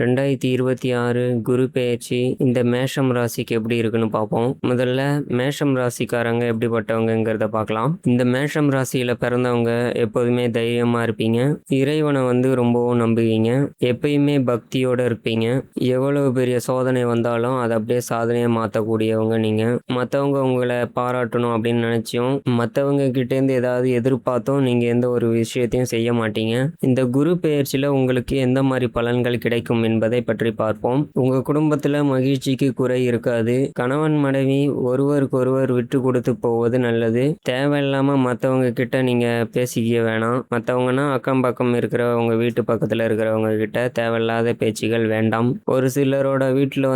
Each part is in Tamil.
2026 குரு பெயர்ச்சி இந்த மேஷம் ராசிக்கு எப்படி இருக்குன்னு பார்ப்போம். முதல்ல மேஷம் ராசிக்காரங்க எப்படிப்பட்டவங்கங்கிறத பார்க்கலாம். இந்த மேஷம் ராசியில பிறந்தவங்க எப்போதுமே தைரியமா இருப்பீங்க. இறைவனை ரொம்பவும் நம்புவீங்க. எப்பயுமே பக்தியோட இருப்பீங்க. எவ்வளவு பெரிய சோதனை வந்தாலும் அதை அப்படியே சாதனையை மாற்றக்கூடியவங்க நீங்க. மற்றவங்க உங்களை பாராட்டணும் அப்படின்னு நினைச்சும் மற்றவங்க கிட்டேருந்து ஏதாவது எதிர்பார்த்தும் நீங்க எந்த ஒரு விஷயத்தையும் செய்ய மாட்டீங்க. இந்த குரு பெயர்ச்சியில உங்களுக்கு எந்த மாதிரி பலன்கள் கிடைக்கும் என்பதை பற்றி பார்ப்போம். உங்க குடும்பத்துல மகிழ்ச்சிக்கு குறை இருக்காது. கணவன் மனைவி ஒருவருக்கொருவர் விட்டு கொடுத்து போவது நல்லது. தேவையில்லாம மற்றவங்க கிட்ட நீங்க பேசிக்க வேணாம். மற்றவங்கன்னா அக்கம் பக்கம் இருக்கிற உங்க வீட்டு பக்கத்துல இருக்கிறவங்க கிட்ட தேவையில்லாத பேச்சுகள் வேண்டாம். ஒரு சிலரோட வீட்டுல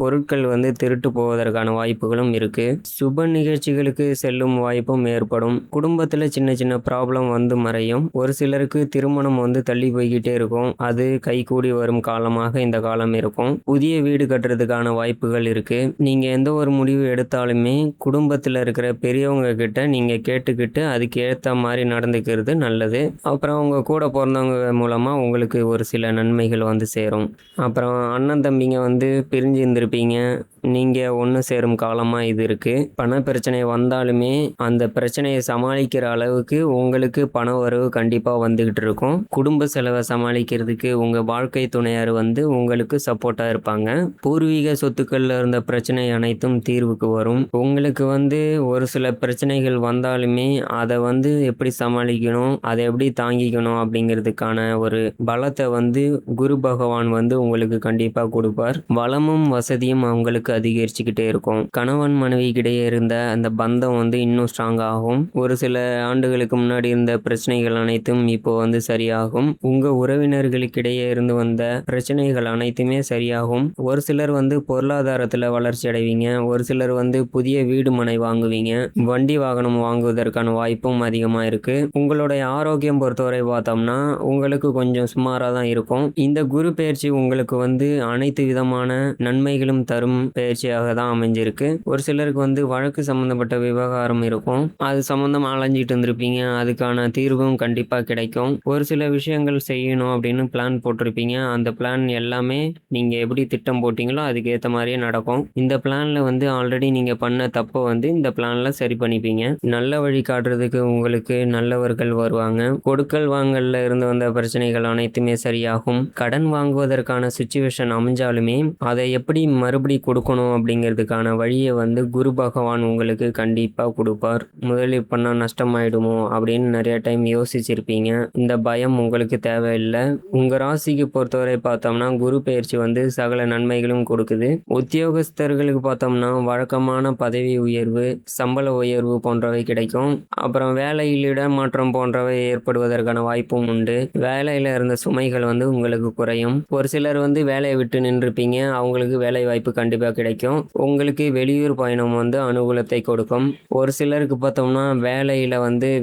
பொருட்கள் திருட்டு போவதற்கான வாய்ப்புகளும் இருக்கு. சுப நிகழ்ச்சிகளுக்கு செல்லும் வாய்ப்பும் ஏற்படும். குடும்பத்துல சின்ன சின்ன ப்ராப்ளம் மறையும். ஒரு சிலருக்கு திருமணம் தள்ளி போய்கிட்டே இருக்கும். அது கைகூடி வரும் காலமாக இந்த காலம் இருக்கும். புதிய வீடு கட்டுறதுக்கான வாய்ப்புகள் இருக்கு. நீங்க எந்த ஒரு முடிவு எடுத்தாலுமே குடும்பத்துல இருக்கிற பெரியவங்க கிட்ட நீங்க கேட்டுக்கிட்டு அதுக்கு ஏற்ற மாதிரி நடந்துக்கிறது நல்லது. அப்புறம் உங்க கூட பிறந்தவங்க மூலமா உங்களுக்கு ஒரு சில நன்மைகள் சேரும். அப்புறம் அண்ணன் தம்பிங்க பிரிஞ்சு இருந்திருப்பீங்க. நீங்க ஒன்று சேரும் காலமா இது இருக்கு. பண பிரச்சனை வந்தாலுமே அந்த பிரச்சனையை சமாளிக்கிற அளவுக்கு உங்களுக்கு பண வரவு கண்டிப்பா வந்துகிட்டு இருக்கும். குடும்ப செலவை சமாளிக்கிறதுக்கு உங்க வாழ்க்கை துணையார் உங்களுக்கு சப்போர்ட்டா இருப்பாங்க. பூர்வீக சொத்துக்கள்ல இருந்த பிரச்சனை அனைத்தும் தீர்வுக்கு வரும். உங்களுக்கு ஒரு சில பிரச்சனைகள் வந்தாலுமே அதை எப்படி சமாளிக்கணும், அதை எப்படி தாங்கிக்கணும் அப்படிங்கிறதுக்கான ஒரு பலத்தை குரு பகவான் உங்களுக்கு கண்டிப்பா கொடுப்பார். வளமும் வசதியும் அவங்களுக்கு அதிகரிச்சுக்கிட்டே இருக்கும். கணவன் மனைவிக்கிடையே இருந்த அந்த பந்தம் இன்னும் ஸ்ட்ராங் ஆகும். ஒரு சில ஆண்டுகளுக்கு முன்னாடி இருந்த பிரச்சனைகள் அனைத்தும் இப்போ சரியாகும். உங்க உறவினர்களுக்கிடையே இருந்து வந்த பிரச்சனைகள் அனைத்துமே சரியாகும். ஒரு சிலர் பொருளாதாரத்துல வளர்ச்சி அடைவீங்க. ஒரு சிலர் புதிய வீடு மனை வாங்குவீங்க. வண்டி வாகனம் வாங்குவதற்கான வாய்ப்பும் அதிகமா இருக்கு. உங்களுடைய ஆரோக்கியம் பொறுத்தவரை பார்த்தோம்னா உங்களுக்கு கொஞ்சம் சுமாரா தான் இருக்கும். இந்த குரு பெயர்ச்சி உங்களுக்கு அனைத்து விதமான நன்மைகளும் தரும் பெயர்ச்சியாக தான் அமைஞ்சிருக்கு. ஒரு சிலருக்கு வழக்கு சம்பந்தப்பட்ட விவகாரம் இருக்கும். அது சம்பந்தமா அலைஞ்சிட்டு இருந்திருப்பீங்க. அதுக்கான தீர்வும் கண்டிப்பா கிடைக்கும். ஒரு சில விஷயங்கள் செய்யணும் அப்படின்னு பிளான் போட்டிருப்பீங்க. அந்த பிளான் எல்லாமே நீங்க எப்படி திட்டம் போட்டீங்களோ அதுக்கு ஏற்ற மாதிரியே நடக்கும். இந்த பிளான்ல ஆல்ரெடி நீங்க பண்ண தப்பை இந்த பிளான்ல சரி பண்ணிப்பீங்க. நல்ல வழி காட்டுறதுக்கு உங்களுக்கு நல்லவர்கள் வருவாங்க. கொடுக்கல் வாங்கல்ல இருந்து வந்த பிரச்சனைகள் அனைத்துமே சரியாகும். கடன் வாங்குவதற்கான சுச்சுவேஷன் அமைஞ்சாலுமே அதை எப்படி மறுபடி கொடுக்கணும் அப்படிங்கிறதுக்கான வழியை குரு பகவான் உங்களுக்கு கண்டிப்பா கொடுப்பார். முதலீடு பண்ணா நஷ்டமாயிடுமோ அப்படின்னு நிறைய டைம் யோசிச்சிருப்பீங்க. இந்த பயம் உங்களுக்கு தேவையில்லை. உங்க ராசிக்கு பொறுத்தவரை பார்த்தோம்னா குரு பெயர்ச்சி சகல நன்மைகளும் கொடுக்குது. உத்தியோகஸ்தர்களுக்கு பார்த்தோம்னா வழக்கமான பதவி உயர்வு, சம்பள உயர்வு போன்றவை கிடைக்கும். அப்புறம் வேலையில் இடமாற்றம் போன்றவை ஏற்படுவதற்கான வாய்ப்பும் உண்டு. வேலையில இருந்த சுமைகள் உங்களுக்கு குறையும். ஒரு சிலர் வேலையை விட்டு நின்றுப்பீங்க. அவங்களுக்கு வேலை வாய்ப்பு கண்டிப்பா கிடைக்கும். உங்களுக்கு வெளியூர் பயணம் அனுகூலத்தை கொடுக்கும். ஒரு சிலருக்கு பார்த்தோம்னா வேலையில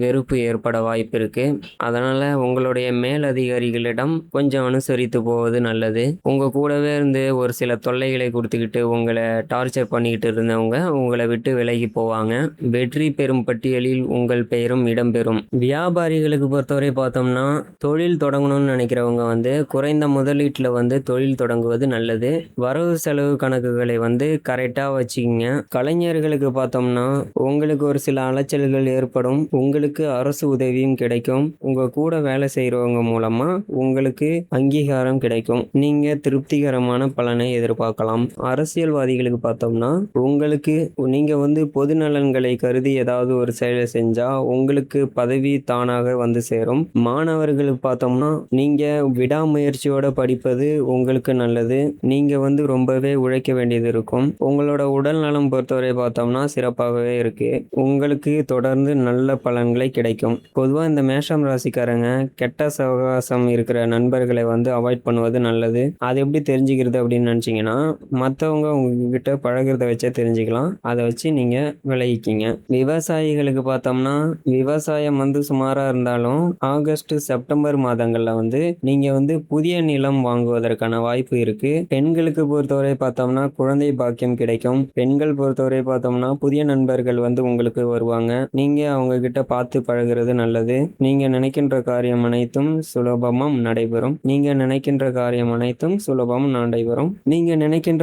வெறுப்பு ஏற்பட வாய்ப்பு இருக்கு. அதனால உங்களுடைய மேல் அதிகாரிகளிடம் கொஞ்சம் அனுசரித்து போவது நல்லது. உங்க கூடவே இருந்து ஒரு சில தொல்லைகளை கொடுத்துக்கிட்டு உங்களை டார்ச்சர் பண்ணிக்கிட்டு இருந்தவங்க உங்களை விட்டு விலகி போவாங்க. வெற்றி பெறும் பட்டியலில் உங்கள் பெயரும் இடம்பெறும். வியாபாரிகளுக்கு பொறுத்தவரை பார்த்தோம்னா தொழில் தொடங்கணும்னு நினைக்கிறவங்க குறைந்த முதலீட்டுல தொழில் தொடங்குவது நல்லது. வரவு செலவு கணக்குகளை கரெக்டா வச்சுக்கிங்க. கலைஞர்களுக்கு பார்த்தோம்னா உங்களுக்கு ஒரு சில அலைச்சல்கள் ஏற்படும். உங்களுக்கு அரசு உதவியும் கிடைக்கும். உங்க கூட வேலை செய்யறவங்க மூலமா உங்களுக்கு அங்கீகாரம் கிடைக்கும். நீங்க திருப்திகரமான பலனை எதிர்பார்க்கலாம். அரசியல்வாதிகளுக்கு பார்த்தோம்னா உங்களுக்கு நீங்க பொது நலன்களை கருதி ஏதாவது ஒரு செயலை செஞ்சா உங்களுக்கு பதவி தானாக சேரும். மாணவர்களுக்கு பார்த்தோம்னா நீங்க விடாமுயற்சியோட படிப்பது உங்களுக்கு நல்லது. நீங்க ரொம்பவே உழைக்க வேண்டியது இருக்கும். உங்களோட உடல் நலம் பொறுத்தவரை பார்த்தோம்னா சிறப்பாகவே இருக்கு. உங்களுக்கு தொடர்ந்து நல்ல பலன்களை கிடைக்கும். பொதுவாக இந்த மேஷம் ராசிக்காரங்க கெட்ட சவகாசம் இருக்கிற நண்பர்களை அவாய்ட் பண்ணுவது நல்லது. அது எப்படி தெரிஞ்சுக்கிறது அப்படின்னு நினைச்சீங்கன்னா மற்றவங்க உங்ககிட்ட பழகிறத வச்சே தெரிஞ்சுக்கலாம். அதை வச்சு நீங்க விளைவிக்கிங்க. விவசாயிகளுக்கு பார்த்தோம்னா விவசாயம் சுமாரா இருந்தாலும் ஆகஸ்ட் செப்டம்பர் மாதங்கள்ல நீங்க புதிய நிலம் வாங்குவதற்கான வாய்ப்பு இருக்கு. பெண்களுக்கு பொறுத்தவரை பார்த்தோம்னா குழந்தை குழந்தை பாக்கியம் கிடைக்கும். பெண்கள் பொறுத்தவரை பார்த்தோம்னா புதிய நண்பர்கள் உங்களுக்கு வருவாங்க. நீங்க அவங்க கிட்ட பார்த்து பழகுறது நல்லது. நீங்க நினைக்கின்ற காரியம் அனைத்தும் சுலபமும் நடைபெறும். நீங்க நினைக்கின்ற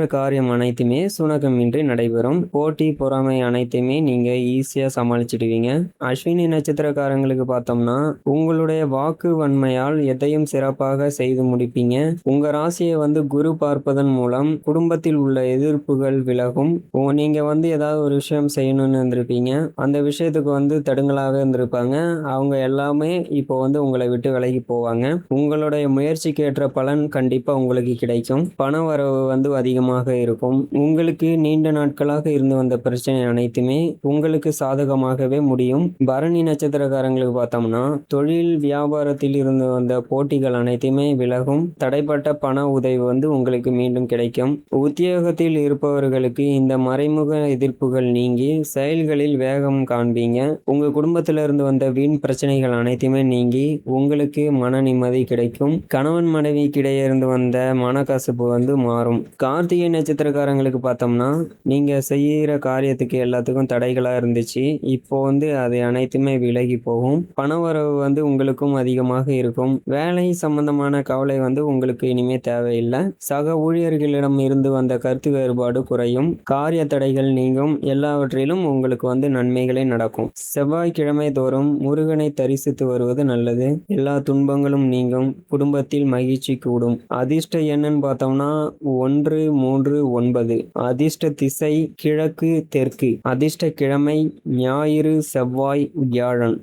காரியம் அனைத்துமே சுணக்கமின்றி நடைபெறும். போட்டி பொறாமை அனைத்தையுமே நீங்க ஈஸியா சமாளிச்சிடுவீங்க. அஸ்வினி நட்சத்திரக்காரங்களுக்கு பார்த்தோம்னா உங்களுடைய வாக்கு வன்மையால் எதையும் சிறப்பாக செய்து முடிப்பீங்க. உங்க ராசியை குரு பார்ப்பதன் மூலம் குடும்பத்தில் உள்ள எதிர்ப்புகள் விலகும். நீங்க ஏதாவது ஒரு விஷயம் செய்யணும்னு இருந்திருப்பீங்க. அந்த விஷயத்துக்கு தடுங்கலாக இருந்திருப்பாங்க. அவங்க எல்லாமே இப்போ உங்களை விட்டு விலகி போவாங்க. உங்களுடைய முயற்சிக்கு ஏற்ற பலன் கண்டிப்பா உங்களுக்கு கிடைக்கும். பண வரவு அதிகமாக இருக்கும். உங்களுக்கு நீண்ட நாட்களாக இருந்து வந்த பிரச்சனை அனைத்துமே உங்களுக்கு சாதகமாகவே முடியும். பரணி நட்சத்திரக்காரங்களுக்கு பார்த்தோம்னா தொழில் வியாபாரத்தில் இருந்து வந்த போட்டிகள் அனைத்துமே விலகும். தடைப்பட்ட பண உதவி உங்களுக்கு மீண்டும் கிடைக்கும். உத்தியோகத்தில் இருப்பவர்களுக்கு இந்த மறைமுக எதிர்ப்புகள் நீங்கி செயல்களில் வேகம் காண்பீங்க. உங்க குடும்பத்தில இருந்து வந்த வீண் பிரச்சனைகள் அனைத்துமே நீங்கி உங்களுக்கு மன நிம்மதி கிடைக்கும். கணவன் மனைவிக்கிடையே இருந்து வந்த மனக்கசப்பு மாறும். கார்த்திகை நட்சத்திரக்காரங்களுக்கு பார்த்தோம்னா நீங்க செய்யற காரியத்துக்கு எல்லாத்துக்கும் தடைகளா இருந்துச்சு. இப்போ அது அனைத்துமே விலகி போகும். பணவரவு உங்களுக்கும் அதிகமாக இருக்கும். வேலை சம்பந்தமான கவலை உங்களுக்கு இனிமே தேவையில்லை. சக ஊழியர்களிடம் இருந்து வந்த கருத்து வேறுபாடு குறையும். காரிய தடைகள் நீங்கும். எல்லாவற்றிலும் உங்களுக்கு நன்மைகளே நடக்கும். செவ்வாய்க்கிழமை தோறும் முருகனை தரிசித்து வருவது நல்லது. எல்லா துன்பங்களும் நீங்கும். குடும்பத்தில் மகிழ்ச்சி கூடும். அதிர்ஷ்ட எண்ணுன்னு பார்த்தோம்னா 1, 3, 9. அதிர்ஷ்ட திசை கிழக்கு தெற்கு. அதிர்ஷ்ட கிழமை ஞாயிறு, செவ்வாய், வியாழன்.